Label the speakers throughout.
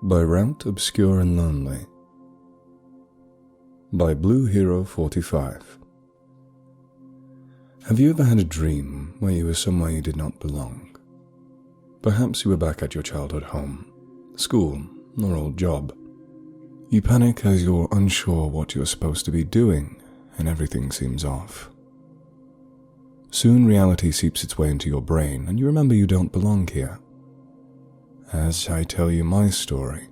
Speaker 1: By route obscure and lonely. By Blue Hero 45. Have you ever had a dream where you were somewhere you did not belong? Perhaps you were back at your childhood home, school, or old job. You panic as you're unsure what you're supposed to be doing, and everything seems off. Soon reality seeps its way into your brain, and you remember you don't belong here. As I tell you my story,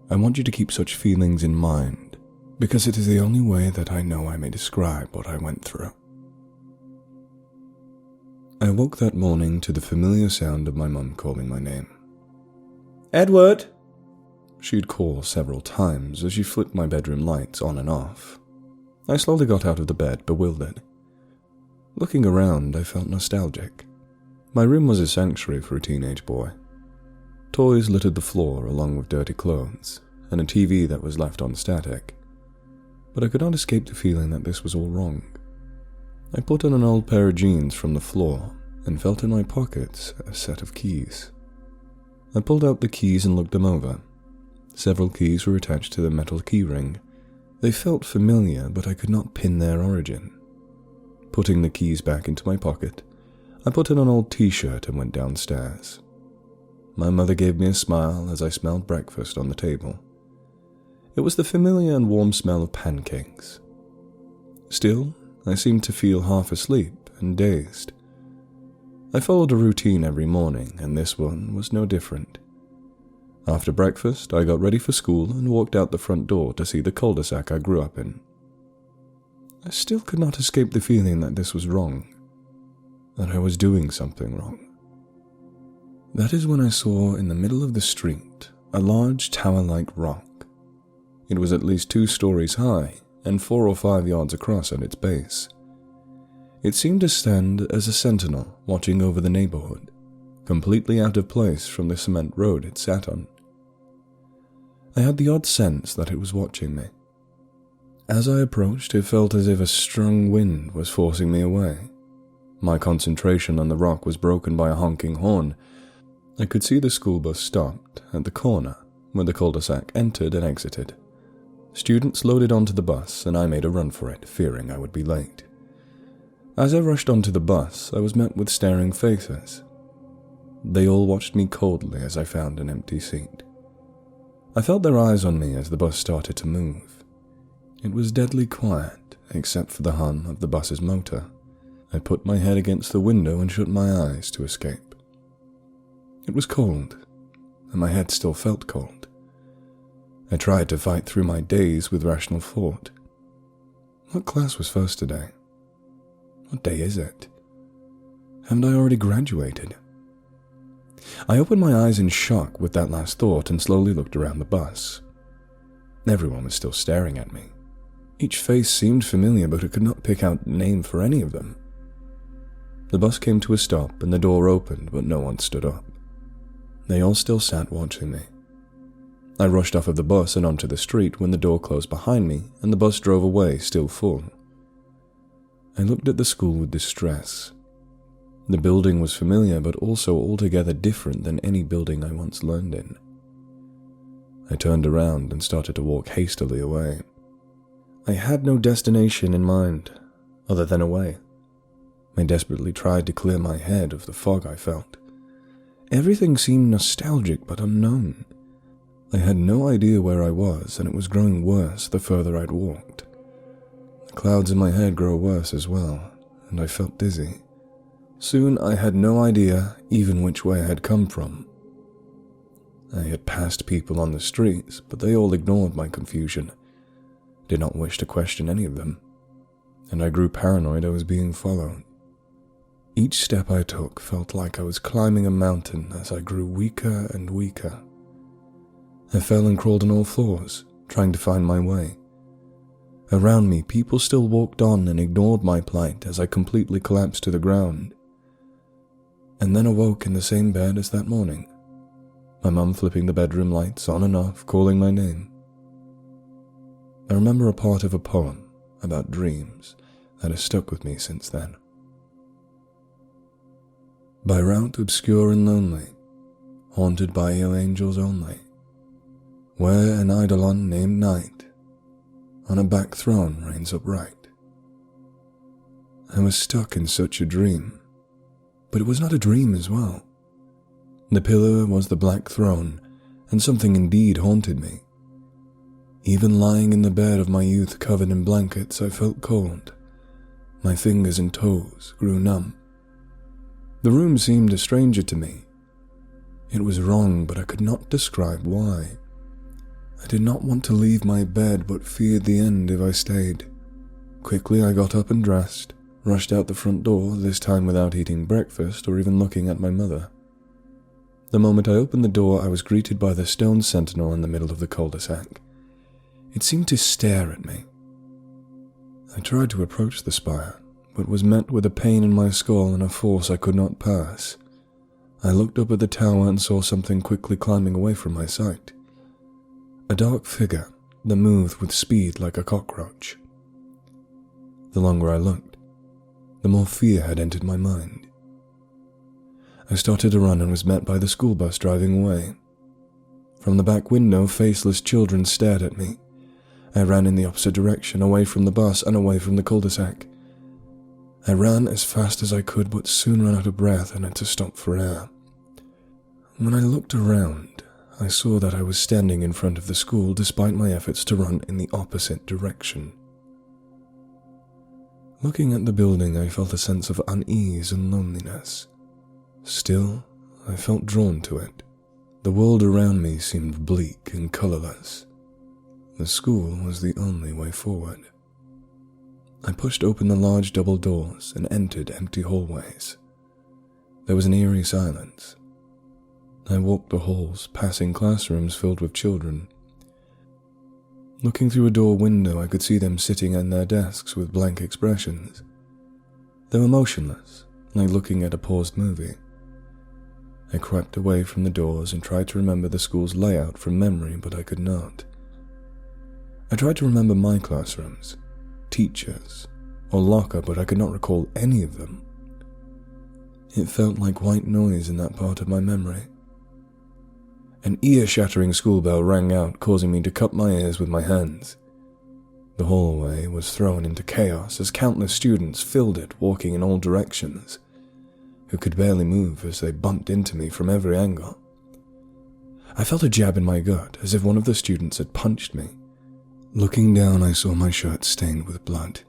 Speaker 1: I want you to keep such feelings in mind, because it is the only way that I know I may describe what I went through. I woke that morning to the familiar sound of my mum calling my name. "Edward!" She'd call several times as she flipped my bedroom lights on and off. I slowly got out of the bed, bewildered. Looking around, I felt nostalgic. My room was a sanctuary for a teenage boy. Toys littered the floor along with dirty clothes, and a TV that was left on static. But I could not escape the feeling that this was all wrong. I put on an old pair of jeans from the floor and felt in my pockets a set of keys. I pulled out the keys and looked them over. Several keys were attached to the metal key ring. They felt familiar, but I could not pin their origin. Putting the keys back into my pocket, I put on an old t-shirt and went downstairs. My mother gave me a smile as I smelled breakfast on the table. It was the familiar and warm smell of pancakes. Still, I seemed to feel half asleep and dazed. I followed a routine every morning, and this one was no different. After breakfast, I got ready for school and walked out the front door to see the cul-de-sac I grew up in. I still could not escape the feeling that this was wrong, that I was doing something wrong. That is when I saw in the middle of the street a large tower-like rock. It was at least 2 stories high and 4 or 5 yards across at its base. It seemed to stand as a sentinel watching over the neighborhood, completely out of place from the cement road it sat on. I had the odd sense that it was watching me. As I approached, it felt as if a strong wind was forcing me away. My concentration on the rock was broken by a honking horn. I could see the school bus stopped at the corner where the cul-de-sac entered and exited. Students loaded onto the bus, and I made a run for it, fearing I would be late. As I rushed onto the bus, I was met with staring faces. They all watched me coldly as I found an empty seat. I felt their eyes on me as the bus started to move. It was deadly quiet, except for the hum of the bus's motor. I put my head against the window and shut my eyes to escape. It was cold, and my head still felt cold. I tried to fight through my daze with rational thought. What class was first today? What day is it? Haven't I already graduated? I opened my eyes in shock with that last thought and slowly looked around the bus. Everyone was still staring at me. Each face seemed familiar, but I could not pick out a name for any of them. The bus came to a stop and the door opened, but no one stood up. They all still sat watching me. I rushed off of the bus and onto the street when the door closed behind me and the bus drove away, still full. I looked at the school with distress. The building was familiar, but also altogether different than any building I once learned in. I turned around and started to walk hastily away. I had no destination in mind, other than away. I desperately tried to clear my head of the fog I felt. Everything seemed nostalgic but unknown. I had no idea where I was, and it was growing worse the further I'd walked. The clouds in my head grew worse as well, and I felt dizzy. Soon I had no idea even which way I had come from. I had passed people on the streets, but they all ignored my confusion, did not wish to question any of them, and I grew paranoid I was being followed. Each step I took felt like I was climbing a mountain as I grew weaker and weaker. I fell and crawled on all fours, trying to find my way. Around me, people still walked on and ignored my plight as I completely collapsed to the ground. And then awoke in the same bed as that morning, my mum flipping the bedroom lights on and off, calling my name. I remember a part of a poem about dreams that has stuck with me since then. By route obscure and lonely, haunted by ill angels only, where an eidolon named Night on a back throne reigns upright. I was stuck in such a dream, but it was not a dream as well. The pillar was the black throne, and something indeed haunted me. Even lying in the bed of my youth covered in blankets, I felt cold. My fingers and toes grew numb. The room seemed a stranger to me. It was wrong, but I could not describe why. I did not want to leave my bed, but feared the end if I stayed. Quickly I got up and dressed, rushed out the front door, this time without eating breakfast or even looking at my mother. The moment I opened the door, I was greeted by the stone sentinel in the middle of the cul-de-sac. It seemed to stare at me. I tried to approach the spire, but was met with a pain in my skull and a force I could not pass. I looked up at the tower and saw something quickly climbing away from my sight. A dark figure that moved with speed like a cockroach. The longer I looked, the more fear had entered my mind. I started to run and was met by the school bus driving away. From the back window, faceless children stared at me. I ran in the opposite direction, away from the bus and away from the cul-de-sac. I ran as fast as I could, but soon ran out of breath and had to stop for air. When I looked around, I saw that I was standing in front of the school despite my efforts to run in the opposite direction. Looking at the building, I felt a sense of unease and loneliness. Still, I felt drawn to it. The world around me seemed bleak and colorless. The school was the only way forward. I pushed open the large double doors and entered empty hallways. There was an eerie silence. I walked the halls, passing classrooms filled with children. Looking through a door window, I could see them sitting at their desks with blank expressions. They were motionless, like looking at a paused movie. I crept away from the doors and tried to remember the school's layout from memory, but I could not. I tried to remember my classrooms, teachers, or locker, but I could not recall any of them. It felt like white noise in that part of my memory. An ear-shattering school bell rang out, causing me to cup my ears with my hands. The hallway was thrown into chaos as countless students filled it, walking in all directions, who could barely move as they bumped into me from every angle. I felt a jab in my gut, as if one of the students had punched me. Looking down, I saw my shirt stained with blood.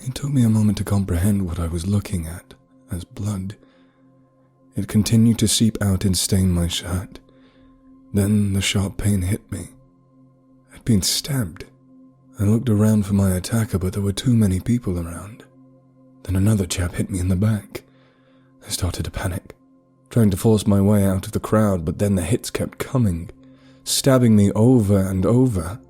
Speaker 1: It took me a moment to comprehend what I was looking at as blood. It continued to seep out and stain my shirt. Then the sharp pain hit me. I'd been stabbed. I looked around for my attacker, but there were too many people around. Then another chap hit me in the back. I started to panic, trying to force my way out of the crowd, but then the hits kept coming, stabbing me over and over.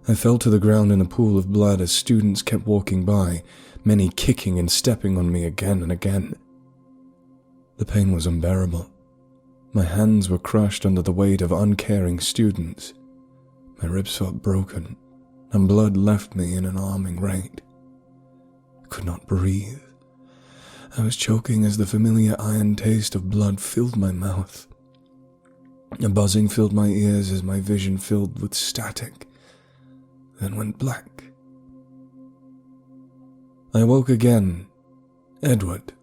Speaker 1: I fell to the ground in a pool of blood as students kept walking by, many kicking and stepping on me again and again. The pain was unbearable. My hands were crushed under the weight of uncaring students. My ribs felt broken, and blood left me in an alarming rate. I could not breathe. I was choking as the familiar iron taste of blood filled my mouth. A buzzing filled my ears as my vision filled with static, then went black. I woke again. Edward.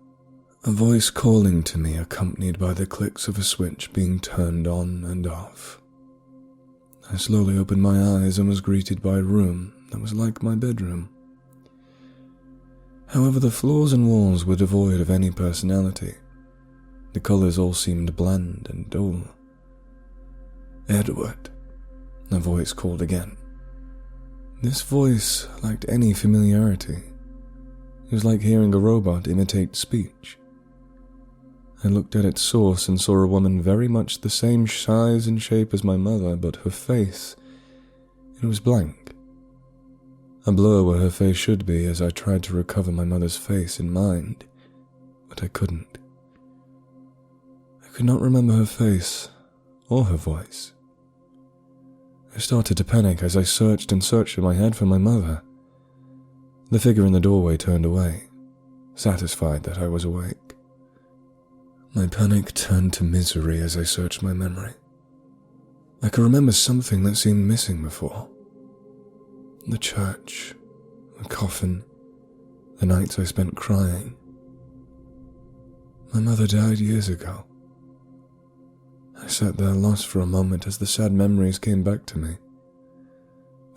Speaker 1: A voice calling to me, accompanied by the clicks of a switch being turned on and off. I slowly opened my eyes and was greeted by a room that was like my bedroom. However, the floors and walls were devoid of any personality. The colors all seemed bland and dull. Edward, a voice called again. This voice lacked any familiarity. It was like hearing a robot imitate speech. I looked at its source and saw a woman very much the same size and shape as my mother, but her face, it was blank. A blur where her face should be, as I tried to recover my mother's face in mind, but I couldn't. I could not remember her face or her voice. I started to panic as I searched and searched in my head for my mother. The figure in the doorway turned away, satisfied that I was awake. My panic turned to misery as I searched my memory. I could remember something that seemed missing before. The church, the coffin, the nights I spent crying. My mother died years ago. I sat there lost for a moment as the sad memories came back to me.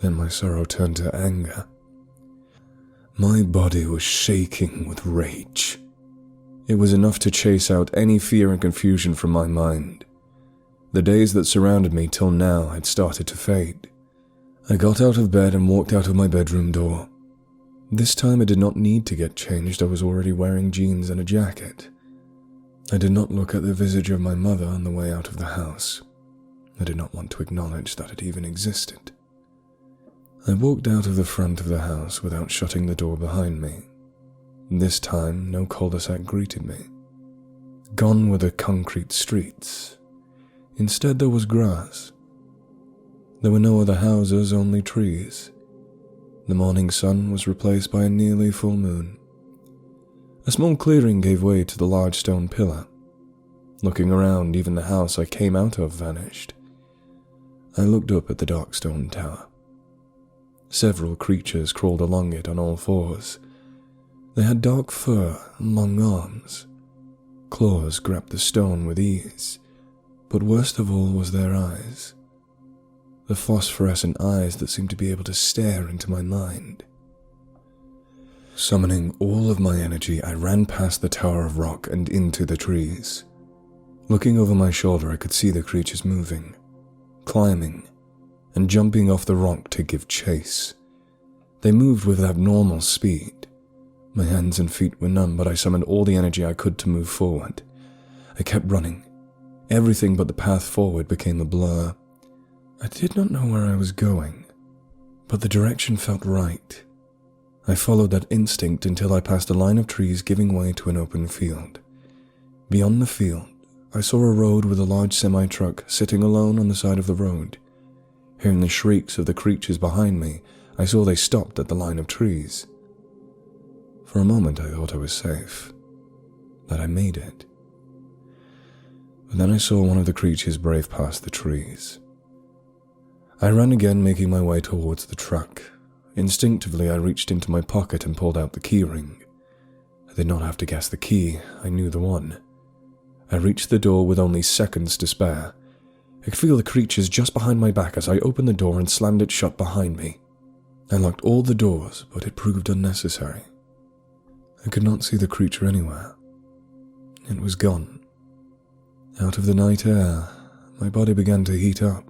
Speaker 1: Then my sorrow turned to anger. My body was shaking with rage. It was enough to chase out any fear and confusion from my mind. The days that surrounded me till now had started to fade. I got out of bed and walked out of my bedroom door. This time I did not need to get changed. I was already wearing jeans and a jacket. I did not look at the visage of my mother on the way out of the house. I did not want to acknowledge that it even existed. I walked out of the front of the house without shutting the door behind me. This time, no cul-de-sac greeted me. Gone were the concrete streets. Instead, there was grass. There were no other houses, only trees. The morning sun was replaced by a nearly full moon. A small clearing gave way to the large stone pillar. Looking around, even the house I came out of vanished. I looked up at the dark stone tower. Several creatures crawled along it on all fours. They had dark fur and long arms. Claws grabbed the stone with ease, but worst of all was their eyes. The phosphorescent eyes that seemed to be able to stare into my mind. Summoning all of my energy, I ran past the tower of rock and into the trees. Looking over my shoulder, I could see the creatures moving, climbing, and jumping off the rock to give chase. They moved with abnormal speed. My hands and feet were numb, but I summoned all the energy I could to move forward. I kept running. Everything but the path forward became a blur. I did not know where I was going, but the direction felt right. I followed that instinct until I passed a line of trees giving way to an open field. Beyond the field, I saw a road with a large semi-truck sitting alone on the side of the road. Hearing the shrieks of the creatures behind me, I saw they stopped at the line of trees. For a moment I thought I was safe, that I made it. But then I saw one of the creatures brave past the trees. I ran again, making my way towards the truck. Instinctively I reached into my pocket and pulled out the keyring. I did not have to guess the key, I knew the one. I reached the door with only seconds to spare. I could feel the creatures just behind my back as I opened the door and slammed it shut behind me. I locked all the doors, but it proved unnecessary. I could not see the creature anywhere. It was gone. Out of the night air, my body began to heat up.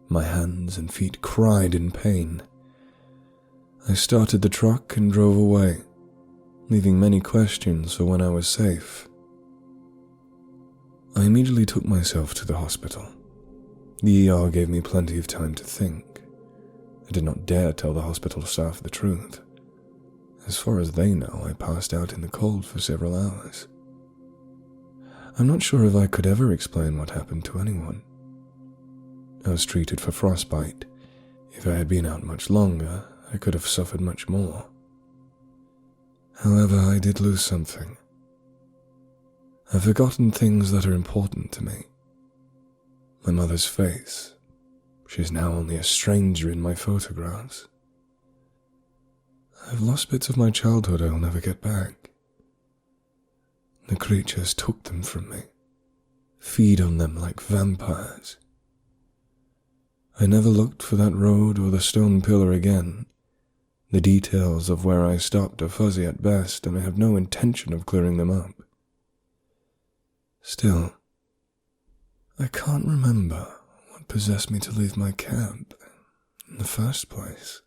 Speaker 1: My hands and feet cried in pain. I started the truck and drove away, leaving many questions for when I was safe. I immediately took myself to the hospital. The ER gave me plenty of time to think. I did not dare tell the hospital staff the truth. As far as they know, I passed out in the cold for several hours. I'm not sure if I could ever explain what happened to anyone. I was treated for frostbite. If I had been out much longer, I could have suffered much more. However, I did lose something. I've forgotten things that are important to me. My mother's face. She's now only a stranger in my photographs. I've lost bits of my childhood I'll never get back. The creatures took them from me, feed on them like vampires. I never looked for that road or the stone pillar again. The details of where I stopped are fuzzy at best, and I have no intention of clearing them up. Still, I can't remember what possessed me to leave my camp in the first place.